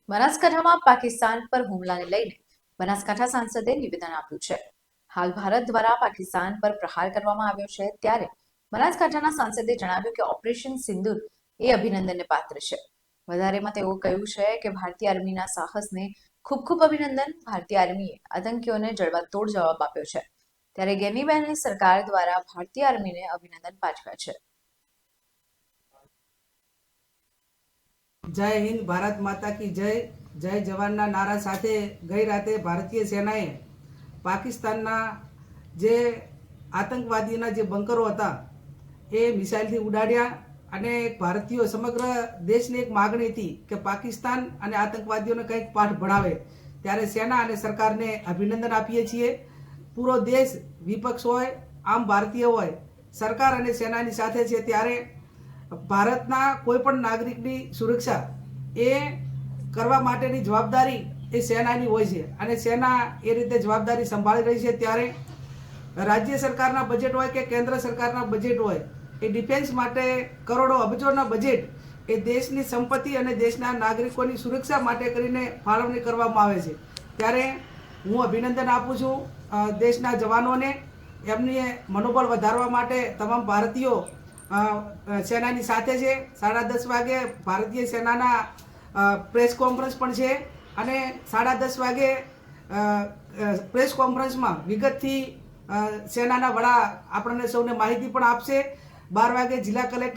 બનાસકાંઠામાં પાકિસ્તાન પર હુમલાને લઈને બનાસકાંઠા સાંસદે નિવેદન આપ્યું છે। હાલ ભારત દ્વારા પાકિસ્તાન પર પ્રહાર કરવામાં આવ્યો છે, ત્યારે બનાસકાંઠાના સાંસદે જણાવ્યું કે ઓપરેશન સિંદૂર એ અભિનંદનને પાત્ર છે। વધારેમાં તેઓ કહ્યું છે કે ભારતીય આર્મીના સાહસને ખૂબ ખૂબ અભિનંદન। ભારતીય આર્મીએ આતંકીઓને જડબાતોડ જવાબ આપ્યો છે, ત્યારે ગેનીબેનની સરકાર દ્વારા ભારતીય આર્મીને અભિનંદન પાઠવ્યા છે। जय हिंद, भारत माता की जय। जय जवानना नारा साथे गई राते भारतीय सेनाए पाकिस्तानना जे आतंकवादीना जे बंकरो हता ए मिसाइलथी उडाड्या અને ભારતીયો સમગ્ર દેશની એક માગણી હતી કે પાકિસ્તાન અને આતંકવાદીઓને કંઈક પાઠ ભણાવે, ત્યારે સેના અને સરકારને અભિનંદન આપીએ છીએ। પૂરો દેશ, વિપક્ષ હોય, આમ ભારતીય હોય, સરકાર અને સેનાની સાથે છે। ત્યારે ભારતના કોઈપણ નાગરિકની સુરક્ષા એ કરવા માટેની જવાબદારી એ સેનાની હોય છે અને સેના એ રીતે જવાબદારી સંભાળી રહી છે। ત્યારે રાજ્ય સરકારના બજેટ હોય કે કેન્દ્ર સરકારના બજેટ હોય, એ ડિફેન્સ માટે કરોડો અબજોના બજેટ એ દેશની સંપત્તિ અને દેશના નાગરિકોની સુરક્ષા માટે કરીને ફાળવણી કરવામાં આવે છે। ત્યારે હું અભિનંદન આપું છું દેશના જવાનોને। એમની મનોબળ વધારવા માટે તમામ ભારતીયો સેનાની સાથે છે। 10:30 વાગે ભારતીય સેનાના પ્રેસ કોન્ફરન્સ પણ છે અને 10:30 વાગે પ્રેસ કોન્ફરન્સમાં વિગતથી સેનાના વડા આપણને સૌને માહિતી પણ આપશે। 12 વાગે જિલ્લા કલેક્ટર